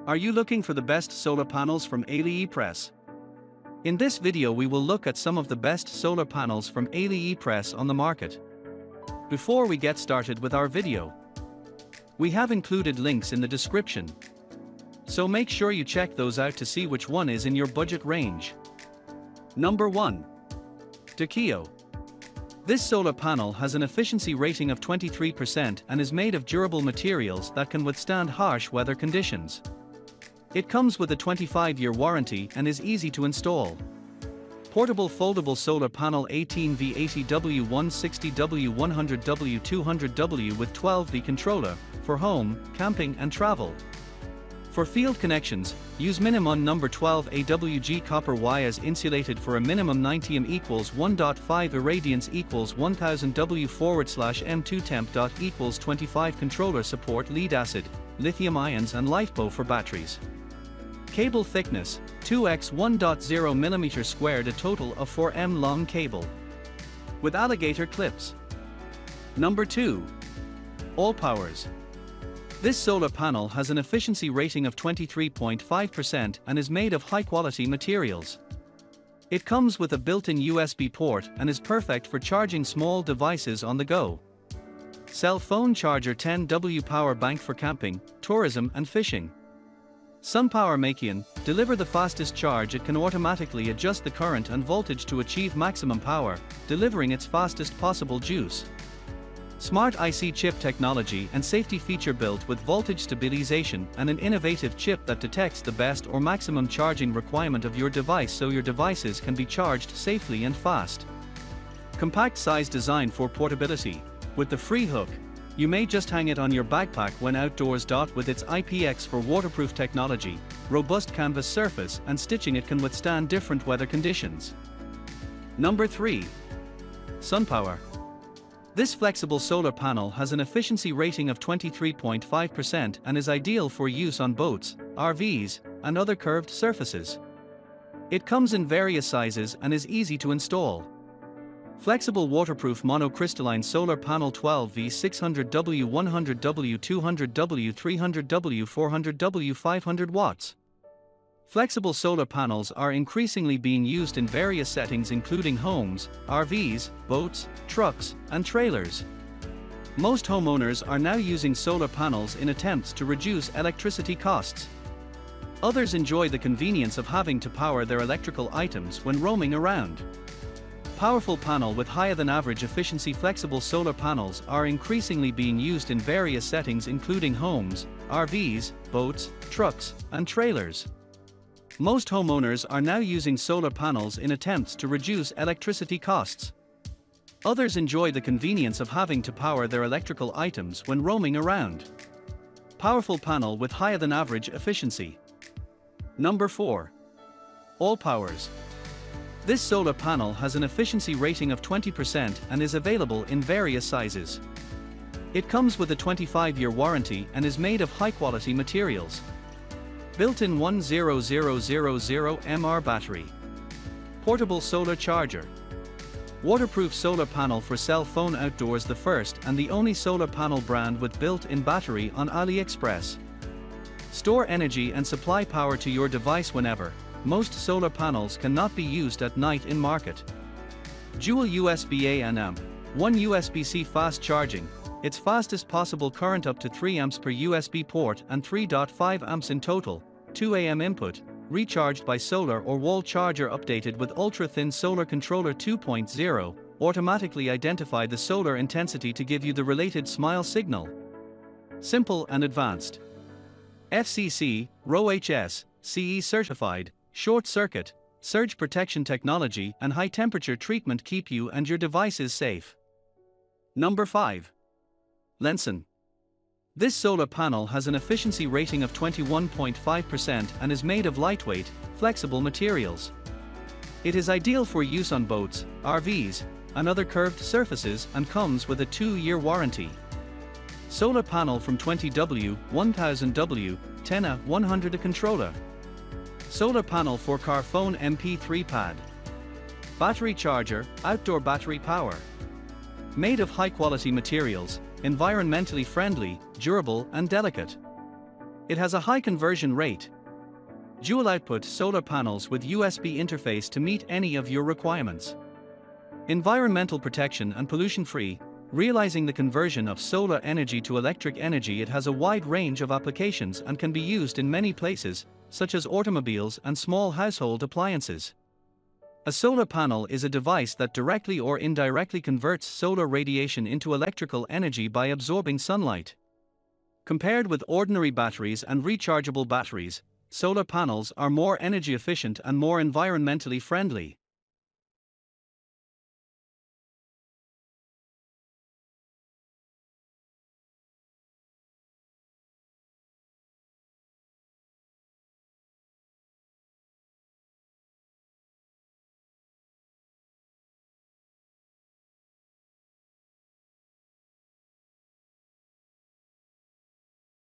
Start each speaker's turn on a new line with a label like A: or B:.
A: Are you looking for the best solar panels from Aliexpress? In this video we will look at some of the best solar panels from Aliexpress on the market. Before we get started with our video, we have included links in the description, so make sure you check those out to see which one is in your budget range. Number 1. Dokio. This solar panel has an efficiency rating of 23% and is made of durable materials that can withstand harsh weather conditions. It comes with a 25-year warranty and is easy to install. Portable foldable solar panel 18V80W 160W 100W 200W with 12V controller, for home, camping and travel. For field connections, use minimum number 12 AWG copper wires insulated for a minimum 90 m equals 1.5 irradiance equals 1000 W/M2 temp. Equals 25 controller support lead acid, lithium ions and LiFePO for batteries. Cable thickness, 2x 1.0 mm squared, a total of 4 m long cable. With alligator clips. Number 2. ALLPOWERS. This solar panel has an efficiency rating of 23.5% and is made of high-quality materials. It comes with a built-in USB port and is perfect for charging small devices on the go. Cell phone charger 10W power bank for camping, tourism and fishing. Sunpower Makian, deliver the fastest charge. It can automatically adjust the current and voltage to achieve maximum power, delivering its fastest possible juice. Smart IC chip technology and safety feature built with voltage stabilization and an innovative chip that detects the best or maximum charging requirement of your device so your devices can be charged safely and fast. Compact size design for portability. With the free hook, you may just hang it on your backpack when outdoors. With its IPX for waterproof technology, robust canvas surface and stitching, it can withstand different weather conditions. Number 3. Sunpower. This flexible solar panel has an efficiency rating of 23.5% and is ideal for use on boats, RVs, and other curved surfaces. It comes in various sizes and is easy to install. Flexible waterproof monocrystalline solar panel 12V 600W 100W 200W 300W 400W 500 watts. Flexible solar panels are increasingly being used in various settings including homes, RVs, boats, trucks, and trailers. Most homeowners are now using solar panels in attempts to reduce electricity costs. Others enjoy the convenience of having to power their electrical items when roaming around. Powerful panel with higher than average efficiency. Flexible solar panels are increasingly being used in various settings including homes, RVs, boats, trucks, and trailers. Most homeowners are now using solar panels in attempts to reduce electricity costs. Others enjoy the convenience of having to power their electrical items when roaming around. Powerful panel with higher than average efficiency. Number 4. ALLPOWERS. This solar panel has an efficiency rating of 20% and is available in various sizes. It comes with a 25-year warranty and is made of high-quality materials. Built-in 10000 mAh battery. Portable solar charger. Waterproof solar panel for cell phone outdoors. The first and the only solar panel brand with built-in battery on Aliexpress. Store energy and supply power to your device whenever. Most solar panels cannot be used at night in market. Dual USB-A and M. 1 USB-C fast charging. Its fastest possible current up to 3 amps per USB port and 3.5 amps in total. 2 AM input, recharged by solar or wall charger. Updated with ultra-thin solar controller 2.0, automatically identify the solar intensity to give you the related smile signal. Simple and advanced. FCC, RoHS, CE certified, short circuit, surge protection technology and high temperature treatment keep you and your devices safe. Number 5. Lensun. This solar panel has an efficiency rating of 21.5% and is made of lightweight, flexible materials. It is ideal for use on boats, RVs, and other curved surfaces and comes with a 2-year warranty. Solar panel from 20W, 1000W, 10A, 100A controller. Solar panel for car phone MP3 pad. Battery charger, outdoor battery power. Made of high-quality materials, environmentally friendly, durable and delicate. It has a high conversion rate. Dual output solar panels with USB interface to meet any of your requirements. Environmental protection and pollution-free, realizing the conversion of solar energy to electric energy. It has a wide range of applications and can be used in many places, such as automobiles and small household appliances. A solar panel is a device that directly or indirectly converts solar radiation into electrical energy by absorbing sunlight. Compared with ordinary batteries and rechargeable batteries, solar panels are more energy efficient and more environmentally friendly.